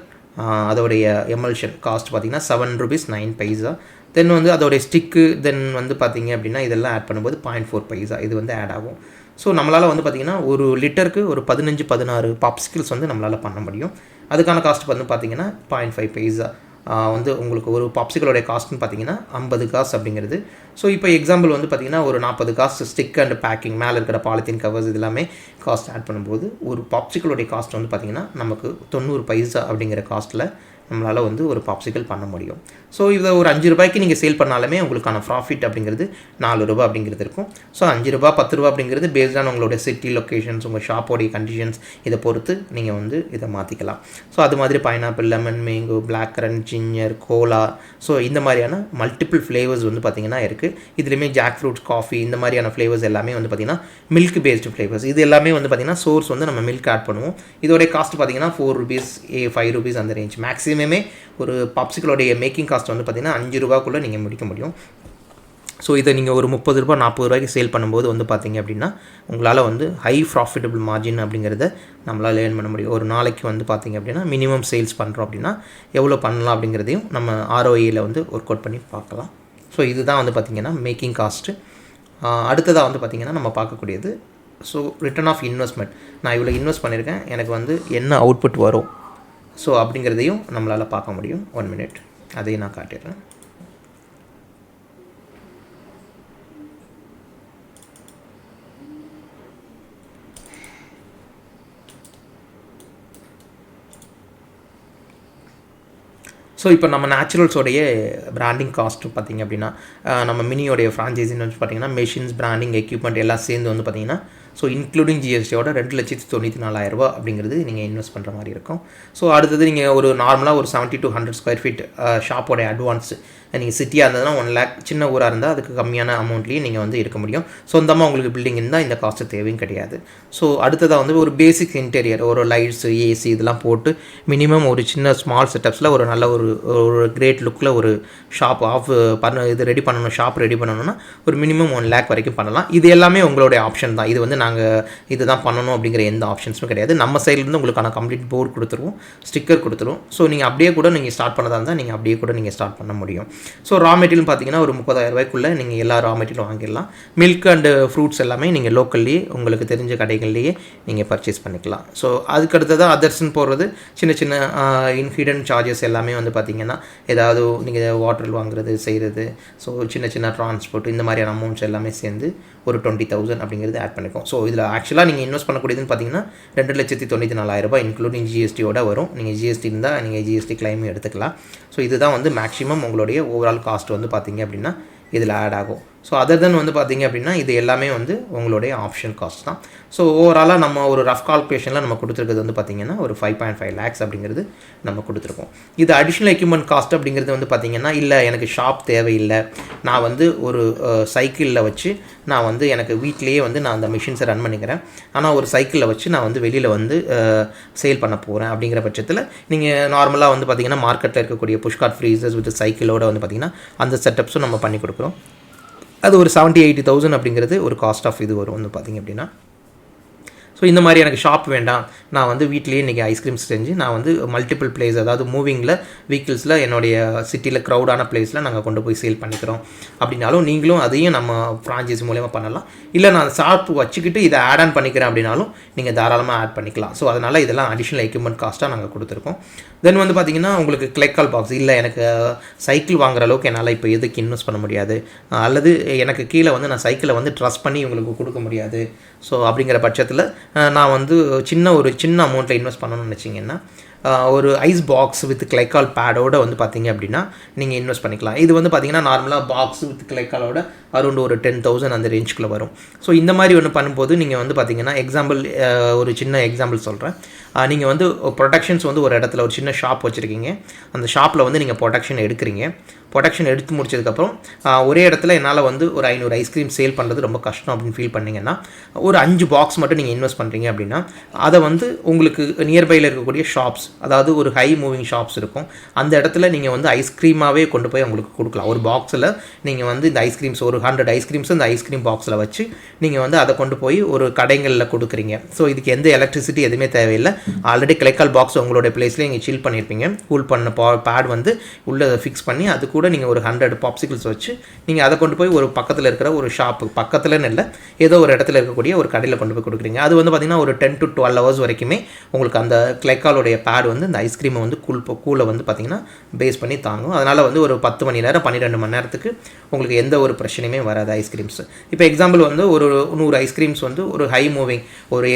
அதோடைய எமல்ஷன் காஸ்ட் பார்த்திங்கன்னா 7 rupees 9 பைசா. தென் வந்து அதோடைய ஸ்டிக்கு தென் வந்து பார்த்திங்க அப்படின்னா இதெல்லாம் ஆட் பண்ணும்போது 0.4 பைசா இது வந்து ஆட் ஆகும். ஸோ நம்மளால் வந்து பார்த்திங்கன்னா ஒரு லிட்டருக்கு ஒரு 15-16 பாப்சிக்கிள்ஸ் வந்து நம்மளால் பண்ண முடியும். அதுக்கான காஸ்ட் வந்து பார்த்திங்கன்னா 0.5 பைசா வந்து உங்களுக்கு ஒரு பாப்சிக்கலோடைய காஸ்ட்னு பார்த்தீங்கன்னா 50 காசு அப்படிங்கிறது. ஸோ இப்போ எக்ஸாம்பிள் வந்து பார்த்திங்கன்னா ஒரு 40 காசு ஸ்டிக் அண்ட் பேக்கிங் மேலே இருக்கிற பாலித்தீன் கவர்ஸ் இது எல்லாமே காஸ்ட் ஆட் பண்ணும்போது ஒரு பாப்சிக்கலோடைய காஸ்ட் வந்து பார்த்திங்கன்னா நமக்கு 90 பைசா அப்படிங்கிற காஸ்ட்டில் நம்மளால் வந்து ஒரு பாப்சிக்கல் பண்ண முடியும். ஸோ இதை ஒரு 5 ரூபாய்க்கு நீங்கள் சேல் பண்ணாலுமே உங்களுக்கான ப்ராஃபிட் அப்படிங்கிறது 4 ரூபா அப்படிங்கிறது இருக்கும். ஸோ 5 ரூபா 10 ரூபா அப்படிங்கிறது பேஸ்டான உங்களுடைய சிட்டி லொக்கேஷன்ஸ் உங்கள் ஷாப்போடைய கண்டிஷன்ஸ் இதை பொறுத்து நீங்கள் வந்து இதை மாற்றிக்கலாம். ஸோ அது மாதிரி pineapple, lemon, mango, black currant, ginger, cola so இந்த மாதிரியான மல்டிபிள் ஃப்ளேவர்ஸ் வந்து பார்த்திங்கன்னா இருக்குது. இதுலேயுமே ஜாக் ஃப்ரூட்ஸ், காஃபி இந்த மாதிரியான ஃப்ளேவர்ஸ் எல்லாமே வந்து பார்த்திங்கன்னா மில்க் பேஸ்டு ஃப்ளேவர்ஸ். இது எல்லாமே வந்து பார்த்திங்கன்னா சோர்ஸ் வந்து நம்ம மில்க் ஆட் பண்ணுவோம். இதோடைய காஸ்ட் பார்த்திங்கன்னா 4 rupees 5 rupees அந்த ரேஞ்ச். மேக்ஸிமமே ஒரு பாப்சிக்கலோடைய மேக்கிங் காஸ்ட் வந்து பார்த்திங்கன்னா 5 ரூபாக்குள்ளே நீங்கள் முடிக்க முடியும். ஸோ இதை நீங்கள் ஒரு 30 ரூபா 40 ரூபாய்க்கு சேல் பண்ணும்போது வந்து பார்த்தீங்க அப்படின்னா உங்களால் வந்து ஹை ப்ராஃபிட்டபிள் மார்ஜின் அப்படிங்கிறத நம்மளால் ஏர்ன் பண்ண முடியும். ஒரு நாளைக்கு வந்து பார்த்தீங்க அப்படின்னா மினிமம் சேல்ஸ் பண்ணுறோம் அப்படின்னா எவ்வளோ பண்ணலாம் அப்படிங்கிறதையும் நம்ம ROIயில் வந்து ஒர்க் அவுட் பண்ணி பார்க்கலாம். ஸோ இதுதான் வந்து பார்த்திங்கன்னா மேக்கிங் காஸ்ட்டு. அடுத்ததாக வந்து பார்த்திங்கன்னா நம்ம பார்க்கக்கூடியது ஸோ ரிட்டர்ன் ஆஃப் இன்வெஸ்ட்மெண்ட். நான் இவ்வளோ இன்வெஸ்ட் பண்ணியிருக்கேன், எனக்கு வந்து என்ன அவுட்புட் வரும் ஸோ அப்படிங்கிறதையும் நம்மளால் பார்க்க முடியும். 1 மினிட் அதையும் நான் காட்டிடுறேன். ஸோ இப்போ நம்ம நேச்சுரல்ஸோடைய பிராண்டிங் காஸ்ட்டு பார்த்திங்க அப்படின்னா நம்ம மினியோடைய ஃப்ரான்ச்சைஸின்னு வந்து பார்த்திங்கன்னா மெஷின்ஸ், பிராண்டிங், எக்யூப்மெண்ட் எல்லாம் சேர்ந்து வந்து பார்த்திங்கன்னா ஸோ இன்க்ளூடிங் ஜிஎஸ்டியோட 2,94,000 ரூபா அப்படிங்கிறது நீங்கள் இன்வெஸ்ட் பண்ணுற மாதிரி இருக்கும். ஸோ அடுத்தது நீங்கள் ஒரு நார்மலாக ஒரு 70 to 100 ஸ்கொயர் ஃபீட் ஷாப்போடைய அட்வான்ஸு நீங்கள் சிட்டியாக இருந்ததுன்னா 1 lakh, சின்ன ஊராக இருந்தால் அதுக்கு கம்மியான அமௌண்ட்லேயும் நீங்கள் வந்து இருக்க முடியும். சொந்தமாக உங்களுக்கு பில்டிங் இருந்தால் இந்த காஸ்ட்டு தேவையும் கிடையாது. ஸோ அடுத்ததாக வந்து ஒரு பேசிக் இன்டீரியர், ஒரு லைட்ஸு, ஏசி இதெல்லாம் போட்டு மினிமம் ஒரு சின்ன ஸ்மால் செட்டப்ஸில் ஒரு நல்ல ஒரு கிரேட் லுக்கில் ஒரு ஷாப் இது ரெடி பண்ணணும், ஷாப் ரெடி பண்ணணும்னா ஒரு மினிமம் 1 lakh வரைக்கும் பண்ணலாம். இது எல்லாமே உங்களுடைய ஆப்ஷன் தான். இது வந்து நாங்கள் இதுதான் பண்ணணும் அப்படிங்கிற எந்த ஆப்ஷன்ஸும் கிடையாது. நம்ம சைட்லேருந்து உங்களுக்கான கம்ப்ளீட் போர்டு கொடுத்துருவோம், ஸ்டிக்கர் கொடுத்துருவோம். ஸோ நீங்கள் அப்படியே கூட நீங்கள் ஸ்டார்ட் பண்ணதாக இருந்தால் நீங்கள் அப்படியே கூட நீங்கள் ஸ்டார்ட் பண்ண முடியும். ஸோ ரா மெட்டீரியல் பார்த்தீங்கன்னா ஒரு 30,000 ரூபாய்க்குள்ளே நீங்கள் எல்லா ரா மெட்டீரியலும் வாங்கிடலாம். மில்க் அண்டு ஃப்ரூட்ஸ் எல்லாமே நீங்கள் லோக்கல்லேயே உங்களுக்கு தெரிஞ்ச கடைகள்லேயே நீங்கள் பர்ச்சேஸ் பண்ணிக்கலாம். ஸோ அதுக்கடுத்ததான் அதர்ஸ்ன்னு போடுறது சின்ன சின்ன ஹிடன் சார்ஜஸ் எல்லாமே வந்து பார்த்திங்கன்னா ஏதாவது நீங்கள் வாட்டர் வாங்குறது செய்கிறது, ஸோ சின்ன சின்ன ட்ரான்ஸ்போர்ட் இந்த மாதிரியான அமௌண்ட்ஸ் எல்லாமே சேர்ந்து ஒரு 20,000 அப்படிங்கிறது ஆட் பண்ணிக்கும். ஸோ இதில் ஆக்சுவலாக நீங்கள் இன்வெஸ்ட் பண்ணக்கூடியதுன்னு பார்த்தீங்கன்னா 2,94,000 ரூபாய் இன்க்ளூடிங் ஜிஎஸ்டியோட வரும். நீங்கள் ஜிஎஸ்டி இருந்தால் நீங்கள் ஜிஎஸ்டி கிளைம் எடுத்துக்கலாம். ஸோ இதுதான் வந்து மேக்ஸிமம் உங்களுடைய ஓவரால் காஸ்ட் வந்து பார்த்தீங்க அப்படின்னா இதில் ஆட் ஆகும். ஸோ அதர் தென் வந்து பார்த்திங்க அப்படின்னா இது எல்லாமே வந்து உங்களுடைய ஆப்ஷன் காஸ்ட் தான். ஸோ ஓவராலாக நம்ம ஒரு ரஃப் கால்குலேஷனில் நம்ம கொடுத்துருக்கிறது வந்து பார்த்திங்கன்னா ஒரு 5.5 lakhs அப்படிங்கிறது நம்ம கொடுத்துருக்கோம். இது அடிஷ்னல் எக்யூப்மெண்ட் காஸ்ட் அப்படிங்கிறது வந்து பார்த்திங்கன்னா இல்லை எனக்கு ஷாப் தேவையில்லை, நான் வந்து ஒரு சைக்கிளில் வச்சு நான் வந்து எனக்கு வீட்லேயே வந்து நான் அந்த மிஷின்ஸை ரன் பண்ணிக்கிறேன், ஆனால் ஒரு சைக்கிளில் வச்சு நான் வந்து வெளியில் வந்து சேல் பண்ண போகிறேன் அப்படிங்கிற பட்சத்தில் நீங்கள் நார்மலாக வந்து பார்த்திங்கன்னா மார்க்கெட்டில் இருக்கக்கூடிய புஷ்கார்ட் ஃப்ரீசர்ஸ் வித் சைக்கிளோடு வந்து பார்த்திங்கன்னா அந்த செட்டப்ஸும் நம்ம பண்ணி கொடுக்குறோம். அது ஒரு 70,000-80,000 அப்படிங்கிறது ஒரு காஸ்ட் ஆஃப் இது வரும் வந்து பார்த்திங்க அப்படின்னா. ஸோ இந்த மாதிரி எனக்கு ஷாப் வேண்டாம், நான் வந்து வீட்டிலேயே இன்றைக்கி ஐஸ்கிரீம்ஸ் செஞ்சு நான் வந்து மல்டிபிள் பிளேஸ், அதாவது மூவிங்கில் வெஹிக்கிள்ஸில் என்னுடைய சிட்டியில் க்ரௌடான பிளேஸில் நாங்கள் கொண்டு போய் சேல் பண்ணிக்கிறோம் அப்படின்னாலும் நீங்களும் அதையும் நம்ம ஃப்ரான்ச்சைஸ் மூலமாக பண்ணலாம். இல்லை நான் ஷாப் வச்சுக்கிட்டு இதை ஆட் ஆன் பண்ணிக்கிறேன் அப்படின்னாலும் நீங்கள் தாராளமாக ஆட் பண்ணிக்கலாம். ஸோ அதனால் இதெல்லாம் அடிஷ்னல் எக்யூப்மெண்ட் காஸ்ட்டாக நாங்கள் கொடுத்துருக்கோம். தென் வந்து பார்த்திங்கன்னா உங்களுக்கு கிளைக்கால் பாக்ஸ், இல்லை எனக்கு சைக்கிள் வாங்குற அளவுக்கு என்னால் இப்போ எதுக்கு இன்வெஸ்ட் பண்ண முடியாது, அல்லது எனக்கு கீழே வந்து நான் சைக்கிளை வந்து ட்ரஸ்ட் பண்ணி உங்களுக்கு கொடுக்க முடியாது. ஸோ அப்படிங்கிற பட்சத்தில் நான் வந்து ஒரு சின்ன அமௌண்ட்டில் இன்வெஸ்ட் பண்ணணும்னு நினச்சிங்கன்னா ஒரு ஐஸ் பாக்ஸ் வித் கிளைக்கால் பேடோட வந்து பார்த்திங்க அப்படின்னா நீங்கள் இன்வெஸ்ட் பண்ணிக்கலாம். இது வந்து பார்த்திங்கன்னா நார்மலாக பாக்ஸ் வித் கிளைக்காலோட அரௌண்ட் ஒரு 10,000 அந்த ரேஞ்சுக்குள்ளே வரும். ஸோ இந்த மாதிரி ஒன்று பண்ணும்போது நீங்கள் வந்து பார்த்திங்கன்னா எக்ஸாம்பிள் ஒரு சின்ன எக்ஸாம்பிள் சொல்கிறேன். நீங்கள் வந்து ப்ரொடக்ஷன்ஸ் வந்து ஒரு இடத்துல ஒரு சின்ன ஷாப் வச்சுருக்கீங்க, அந்த ஷாப்பில் வந்து நீங்கள் ப்ரொடக்ஷன் எடுக்கிறீங்க. ப்ரொடக்ஷன் எடுத்து முடிச்சதுக்கப்புறம் ஒரே இடத்துல என்னால் வந்து ஒரு 500 ஐஸ்கிரீம் சேல் பண்ணுறது ரொம்ப கஷ்டம் அப்படின்னு ஃபீல் பண்ணிங்கன்னா ஒரு 5 பாக்ஸ் மட்டும் நீங்கள் இன்வெஸ்ட் பண்ணுறீங்க அப்படின்னா அதை வந்து உங்களுக்கு நியர்பையில் இருக்கக்கூடிய ஷாப்ஸ், அதாவது ஒரு ஹை மூவிங் ஷாப்ஸ் இருக்கும், அந்த இடத்துல நீங்கள் வந்து ஐஸ்கிரீமாகவே கொண்டு போய் அவங்களுக்கு கொடுக்கலாம். ஒரு பாக்ஸில் நீங்கள் வந்து இந்த ஐஸ்கிரீம்ஸ் ஒரு 100 ஐஸ்கிரீம்ஸ் இந்த ஐஸ்கிரீம் பாக்ஸில் வச்சு நீங்கள் வந்து அதை கொண்டு போய் ஒரு கடைகளில் கொடுக்குறீங்க. ஸோ இதுக்கு எந்த எலக்ட்ரிசிட்டி எதுவுமே தேவையில்லை. ஆல்ரெடி கிளைக்கால் பாக்ஸ் உங்களுடைய பிளேஸ்லேயே நீங்கள் சில் பண்ணியிருப்பீங்க. கூல் பண்ண பேட் வந்து உள்ளே ஃபிக்ஸ் பண்ணி அது கூட நீங்கள் ஒரு 100 பாப்சிக்கிள்ஸ் வச்சு நீங்கள் அதை கொண்டு போய் ஒரு பக்கத்தில் இருக்கிற ஒரு ஷாப்பு, பக்கத்துலன்னு இல்லை ஏதோ ஒரு இடத்துல இருக்கக்கூடிய ஒரு கடையில் கொண்டு போய் கொடுக்குறீங்க. அது வந்து பார்த்திங்கன்னா ஒரு 10 to 12 hours வரைக்குமே உங்களுக்கு அந்த கிளைக்காலோடைய பேட் வந்து இந்த ஐஸ்கிரீமை வந்து கூலை வந்து பார்த்திங்கன்னா பேஸ் பண்ணி தாங்கும். அதனால் வந்து ஒரு 10 மணி நேரம் 12 மணி நேரத்துக்கு உங்களுக்கு எந்த ஒரு பிரச்சனையுமே வராது ஐஸ்கிரீம்ஸ். இப்போ எக்ஸாம்பிள் வந்து ஒரு 100 ஐஸ்கிரீம்ஸ் வந்து ஒரு ஹை மூவிங்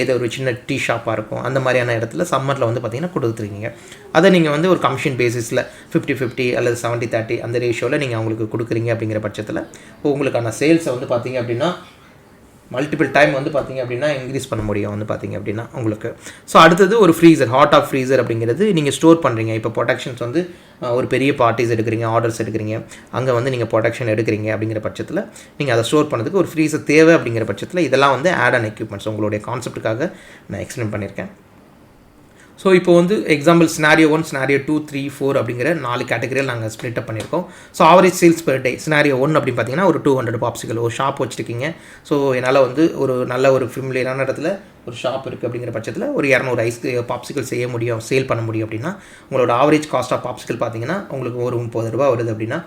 ஏதோ ஒரு சின்ன டீ ஷாப்பாக இருக்கும், அந்த மாதிரியான இடத்துல சம்மரில் வந்து பார்த்திங்கன்னா கொடுத்துருக்கீங்க. அதை நீங்கள் வந்து ஒரு கமிஷன் பேசிஸில் 50-50 அல்லது 70-30 அந்த ரேஷியோவில் நீங்கள் அவங்களுக்கு கொடுக்குறீங்க. அப்படிங்கிற பட்சத்தில் உங்களுக்கான சேல்ஸை வந்து பார்த்திங்க அப்படின்னா மல்டிபிள் டைம் வந்து பார்த்திங்க அப்படின்னா இன்க்ரீஸ் பண்ண முடியும் வந்து பார்த்திங்க அப்படின்னா உங்களுக்கு. ஸோ அடுத்தது ஒரு ஃப்ரீசர், ஹாட் ஆஃப் ஃப்ரீசர் அப்படிங்கிறது நீங்கள் ஸ்டோர் பண்ணுறீங்க. இப்போ ப்ரொடக்ஷன்ஸ் வந்து ஒரு பெரிய பார்ட்டிஸ் எடுக்கிறீங்க, ஆர்டர்ஸ் எடுக்கிறீங்க, அங்கே வந்து நீங்கள் ப்ரொடக்ஷன் எடுக்கிறீங்க அப்படிங்கிற பட்சத்தில் நீங்கள் அதை ஸ்டோர் பண்ணுறதுக்கு ஒரு ஃப்ரீசர் தேவை. அப்படிங்கிற பட்சத்தில் இதெல்லாம் வந்து ஆட் ஆன் எக்யூப்மெண்ட்ஸ் உங்களுடைய கான்செப்ட்டுக்காக நான் எக்ஸ்பிளைன் பண்ணியிருக்கேன். ஸோ இப்போ வந்து எக்ஸாம்பிள் சினாரியோ 1, சினாரியோ 2, 3, 4 அப்படிங்கிற 4 கேட்டகரியில் நாங்கள் ஸ்ப்ளிட் அப் பண்ணியிருக்கோம். So average sales per day scenario 1 அப்படின்னு பார்த்தீங்கன்னா ஒரு 200 பாப்சிக்கல். ஒரு ஷாப் வச்சுருக்கீங்க, ஸோ என்னால் வந்து ஒரு நல்ல ஒரு ஃபெமிலியரான இடத்துல ஒரு ஷாப் இருக்குது அப்படிங்கிற பட்சத்தில் ஒரு 200 பாப்சிக்கல் செய்ய முடியும், சேல் பண்ண முடியும் அப்படின்னா உங்களோட ஆவரேஜ் காஸ்ட் ஆஃப் பாப்சிக்கல் பார்த்தீங்கன்னா உங்களுக்கு ஒரு 30 ரூபா வருது அப்படின்னா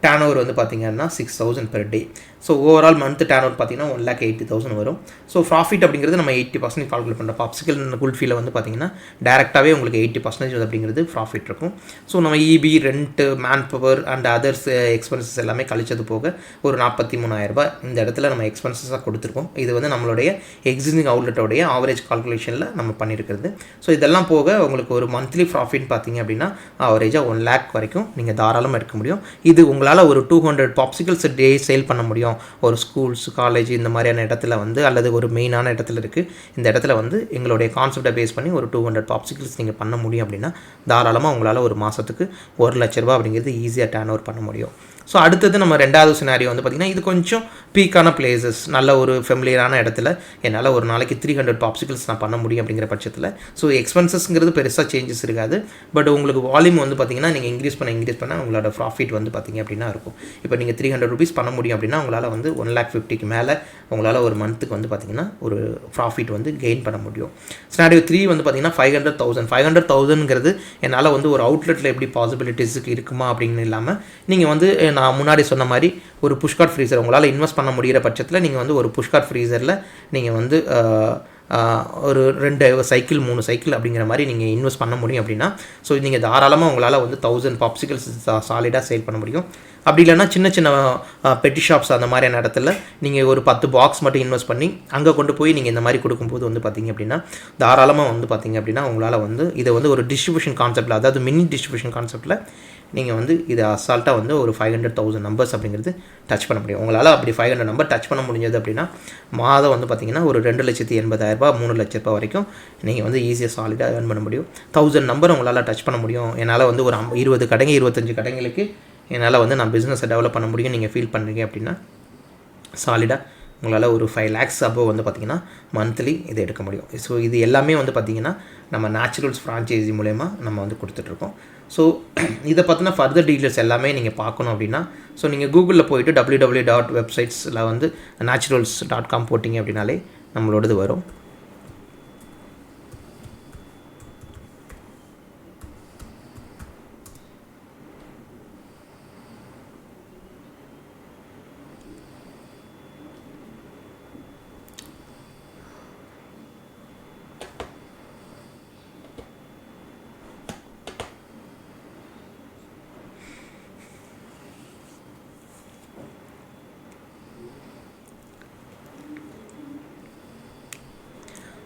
டேன் ஓவர் வந்து பார்த்திங்கன்னா 6,000 per day. So overall month then over பார்த்தீங்கன்னா 1,80,000 வரும். ஸோ ப்ராஃபிட் அப்படிங்கிறது நம்ம 80% கால்குலேட் பண்ணுறோம். பாப்சிக்கல் குல்ஃபீல வந்து பார்த்திங்கன்னா டேரெக்டாகவே உங்களுக்கு 80% அப்படிங்கிறது ப்ராஃபிட் இருக்கும். ஸோ நம்ம EB, rent, man power and others expenses எல்லாமே கழிச்சது போக ஒரு 43,000 ரூபாய் இந்த இடத்துல நம்ம எக்ஸ்பென்சஸாக கொடுத்துருக்கோம். இது வந்து நம்மளுடைய எக்ஸிஸ்டிங் அவுட்லெட்டோடைய ஆவரேஜ் கால்குலேஷனில் நம்ம பண்ணியிருக்கிறது. ஸோ இதெல்லாம் போக உங்களுக்கு ஒரு மந்த்லி ப்ராஃபிட் பார்த்திங்க அப்படின்னா ஆவரேஜாக 1 lakh வரைக்கும் நீங்கள் தாராளமாக எடுக்க முடியும். இது உங்களால் ஒரு 200 பாப்சிக்கல்ஸ் டே சேல் பண்ண முடியும். ஒரு ஸ்கூல்ஸ், காலேஜ் இந்த மாதிரியான இடத்துல வந்து அல்லது ஒரு மெயினான இடத்துல இருக்குது, இந்த இடத்துல வந்து எங்களுடைய கான்செப்டை பேஸ் பண்ணி ஒரு 200 பாப்சிக்கல்ஸ் நீங்கள் பண்ண முடியும் அப்படின்னா தாராளமாக உங்களால் ஒரு மாதத்துக்கு 1,00,000 ரூபா அப்படிங்கிறது ஈஸியாக டேர்ன் ஓவர் பண்ண முடியும். ஸோ அடுத்தது நம்ம ரெண்டாவது சினாரியோ வந்து பார்த்திங்கன்னா இது கொஞ்சம் பீக்கான பிளேசஸ், நல்ல ஒரு ஃபெமிலியரான இடத்துல என்னால் ஒரு நாளைக்கு 300 பாப்சிக்கல்ஸ் நான் பண்ண முடியும் அப்படிங்கிற பட்சத்தில் ஸோ எக்ஸ்பென்சஸ்ங்கிறது பெருசாக சேஞ்சஸ் இருக்காது. பட் உங்களுக்கு வால்யூம் வந்து பார்த்திங்கன்னா நீங்கள் இன்க்ரீஸ் பண்ண உங்களோட ப்ராஃபிட் வந்து பார்த்திங்க அப்படின்னா இருக்கும். இப்போ நீங்கள் 300 rupees பண்ண முடியும் அப்படின்னா உங்களால் வந்து 1,50,000 மேலே உங்களால் ஒரு மந்த்துக்கு வந்து பார்த்திங்கன்னா ஒரு ப்ராஃபிட் வந்து கெயின் பண்ண முடியும். சினாரியோ 3 வந்து பார்த்திங்கன்னா 500,000. 500,000ங்கிறது என்னால் வந்து ஒரு அவுட்லெட்டில் எப்படி பாசிபிலிட்டிஸுக்கு இருக்குமா அப்படின்னு இல்லாமல் நீங்கள் வந்து நான் முன்னாடி சொன்ன மாதிரி ஒரு புஷ்கார்ட் ஃப்ரீசர் உங்களால் இன்வெஸ்ட் பண்ண முடிகிற பட்சத்தில் நீங்கள் வந்து ஒரு புஷ்கார்ட் ஃப்ரீசரில் நீங்கள் வந்து ஒரு 2 சைக்கிள் 3 சைக்கிள் அப்படிங்கிற மாதிரி நீங்கள் இன்வெஸ்ட் பண்ண முடியும் அப்படின்னா ஸோ நீங்கள் தாராளமாக உங்களால் வந்து 1000 பாப்சிக்கல்ஸ் சாலிடாக சேல் பண்ண முடியும். அப்படி இல்லைனா சின்ன சின்ன பெட்டி ஷாப்ஸ் அந்த மாதிரியான இடத்துல நீங்கள் ஒரு 10 பாக்ஸ் மட்டும் இன்வெஸ்ட் பண்ணி அங்கே கொண்டு போய் நீங்கள் இந்த மாதிரி கொடுக்கும்போது வந்து பார்த்திங்க அப்படின்னா தாராளமாக வந்து பார்த்திங்க அப்படின்னா உங்களால் வந்து இதை வந்து ஒரு டிஸ்ட்ரிபியூஷன் கான்செப்ட்டில், அதாவது மினி டிஸ்ட்ரிபியூஷன் கான்செப்ட்டில் நீங்கள் வந்து இதை அசால்ட்டாக வந்து ஒரு 500,000 நம்பர்ஸ் அப்படிங்கிறது டச் பண்ண முடியும். உங்களால் அப்படி 500 நம்பர் டச் பண்ண முடிஞ்சது அப்படின்னா மாதம் வந்து பார்த்திங்கன்னா ஒரு 2,80,000 3 லட்ச ரூபாய் வரைக்கும் நீங்கள் வந்து ஈஸியாக சாலிடாக ஏர்ன் பண்ண முடியும். 1000 நம்பர் உங்களால் டச் பண்ண முடியும். என்னால் வந்து ஒரு 20 கடைங்க 25 கடைங்களுக்கு என்னால் வந்து நான் பிஸ்னஸை டெவலப் பண்ண முடியும் நீங்கள் ஃபீல் பண்ணுறீங்க அப்படின்னா சாலிடாக உங்களால் ஒரு 5 lakhs அபோவ் வந்து பார்த்திங்கன்னா மந்த்லி இதை எடுக்க முடியும். ஸோ இது எல்லாமே வந்து பார்த்திங்கன்னா நம்ம நேச்சுரல்ஸ் ஃப்ரான்ச்சைஸி மூலயமா நம்ம வந்து கொடுத்துட்ருக்கோம். ஸோ இதை பற்றின ஃபர்தர் டீட்டெயில்ஸ் எல்லாமே நீங்கள் பார்க்கணும் அப்படின்னா ஸோ நீங்கள் கூகுளில் போய்ட்டு www.websites வந்து naturals.com போட்டிங்க அப்படின்னாலே நம்மளோடது வரும்.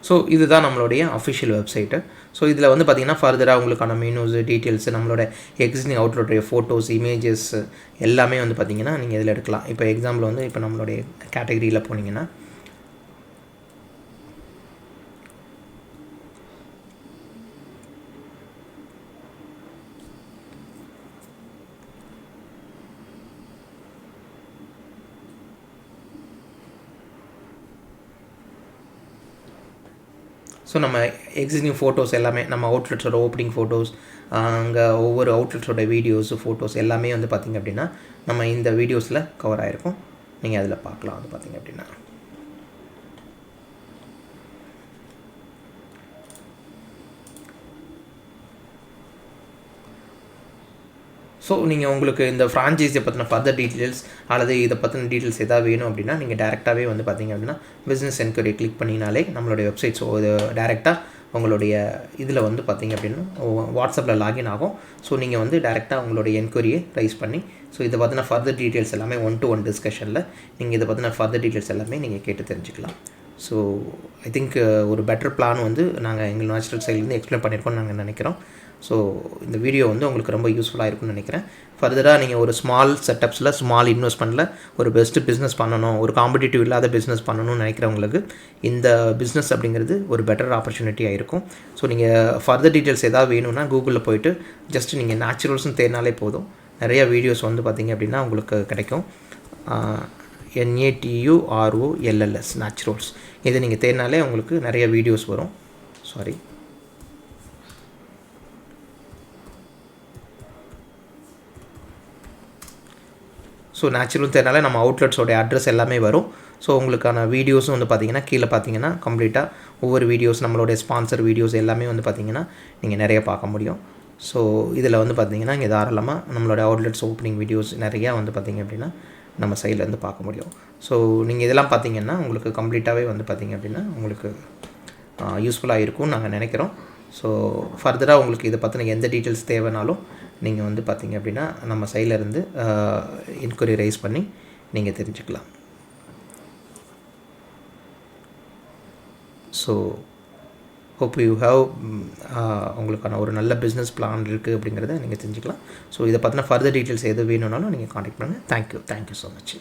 ஸோ இதுதான் நம்மளுடைய அஃபிஷியல் வெப்சைட்டு. ஸோ இதில் வந்து பார்த்திங்கன்னா ஃபர்தராக உங்களுக்கான மெனூஸு, டீட்டெயில்ஸு, நம்மளோட எக்ஸிஸ்டிங் அவுட்லெட்டோடைய ஃபோட்டோஸ், இமேஜஸ் எல்லாமே வந்து பார்த்திங்கன்னா நீங்கள் இதில் எடுக்கலாம். இப்போ எக்ஸாம்பிள் வந்து இப்போ நம்மளுடைய கேட்டகரியில் போனீங்கன்னா ஸோ நம்ம எக்ஸிஸ்டிங் ஃபோட்டோஸ் எல்லாமே நம்ம அவுட்லெட்ஸோட ஓப்பனிங் ஃபோட்டோஸ், அங்கே ஒவ்வொரு அவுட்லெட்ஸோட வீடியோஸு, ஃபோட்டோஸ் எல்லாமே வந்து பார்த்திங்க அப்படின்னா நம்ம இந்த வீடியோஸில் கவர் ஆகிருக்கும். நீங்கள் அதில் பார்க்கலாம் வந்து பார்த்திங்க அப்படின்னா. ஸோ நீங்கள் உங்களுக்கு இந்த ஃப்ரான்ச்சைஸியை பற்றின ஃபர்தர் டீட்டெயில்ஸ் அல்லது இதை பற்றின டீட்டெயில்ஸ் எதாவது வேணும் அப்படின்னா நீங்கள் டேரெக்டாகவே வந்து பார்த்திங்க அப்படின்னா பிஸ்னஸ் என்கொயரி கிளிக் பண்ணினாலே நம்மளுடைய வெப்சைட்ஸ் டேரெக்டாக உங்களுடைய இதில் வந்து பார்த்திங்க அப்படின்னா வாட்ஸ்அப்பில் லாகின் ஆகும். ஸோ நீங்கள் வந்து டேரெக்டாக உங்களுடைய என்கொயரியை ரைஸ் பண்ணி ஸோ இதை பற்றின ஃபர்தர் டீட்டெயில்ஸ் எல்லாமே 1-to-1 டிஸ்கஷனில் நீங்கள் இதை பற்றின ஃபர்தர் டீட்டெயில்ஸ் எல்லாமே நீங்கள் கேட்டு தெரிஞ்சுக்கலாம். ஸோ ஐ திங்க் ஒரு பெட்டர் பிளான் வந்து நாங்கள் எங்கள் நேச்சுரல் சைட்லேருந்து எக்ஸ்பிளைன் பண்ணியிருக்கோம்னு நாங்கள் நினைக்கிறோம். ஸோ இந்த வீடியோ வந்து உங்களுக்கு ரொம்ப யூஸ்ஃபுல்லாக இருக்கும்னு நினைக்கிறேன். ஃபர்தராக நீங்கள் ஒரு ஸ்மால் செட்டப்ஸில், ஸ்மால் இன்வெஸ்ட்மெண்ட்டில் ஒரு பெஸ்ட்டு பிஸ்னஸ் பண்ணணும், ஒரு காம்படிட்டிவ் இல்லாத பிஸ்னஸ் பண்ணணும்னு நினைக்கிறவங்களுக்கு இந்த பிஸ்னஸ் அப்படிங்கிறது ஒரு பெட்டர் ஆப்பர்ச்சுனிட்டியாக இருக்கும். ஸோ நீங்கள் ஃபர்தர் டீட்டெயில்ஸ் எதாவது வேணும்னா கூகுளில் போய்ட்டு ஜஸ்ட் நீங்கள் நேச்சுரல்ஸ்னு தேடினாலே போதும். நிறையா வீடியோஸ் வந்து பார்த்திங்க அப்படின்னா உங்களுக்கு கிடைக்கும். NATUROLLS நேச்சுரல்ஸ் இதை நீங்கள் தேடினாலே உங்களுக்கு நிறைய வீடியோஸ் வரும். சாரி, ஸோ நேச்சுரல் தேனால நம்ம அவுட்லெட்ஸோடைய அட்ரஸ் எல்லாமே வரும். ஸோ உங்களுக்கான வீடியோஸும் வந்து பார்த்திங்கன்னா கீழே பார்த்தீங்கன்னா கம்ப்ளீட்டாக ஒவ்வொரு வீடியோஸ் நம்மளுடைய ஸ்பான்சர் வீடியோஸ் எல்லாமே வந்து பார்த்திங்கன்னா நீங்கள் நிறைய பார்க்க முடியும். ஸோ இதில் வந்து பார்த்திங்கன்னா இங்கே தாராளமாக நம்மளோட அவுட்லெட்ஸ் ஓப்பனிங் வீடியோஸ் நிறையா வந்து பார்த்திங்க அப்படின்னா நம்ம சைட்லேருந்து பார்க்க முடியும். ஸோ நீங்கள் இதெல்லாம் பார்த்தீங்கன்னா உங்களுக்கு கம்ப்ளீட்டாகவே வந்து பார்த்திங்க அப்படின்னா உங்களுக்கு யூஸ்ஃபுல்லாக இருக்கும்னு நாங்கள் நினைக்கிறோம். ஸோ ஃபர்தராக உங்களுக்கு இதை பற்றின எந்த டீட்டெயில்ஸ் தேவைனாலும் நீங்கள் வந்து பார்த்திங்க அப்படின்னா நம்ம சைட்லேருந்து என்கொயரி ரைஸ் பண்ணி நீங்கள் தெரிஞ்சுக்கலாம். ஸோ ஹோப் யூ ஹாவ் உங்களுக்கான ஒரு நல்ல பிஸ்னஸ் பிளான் இருக்குது அப்படிங்கிறத நீங்கள் தெரிஞ்சுக்கலாம். ஸோ இதை பற்றின ஃபர்தர் டீட்டெயில்ஸ் எது வேணும்னாலும் நீங்கள் காண்டாக்ட் பண்ணுங்கள். Thank you so much.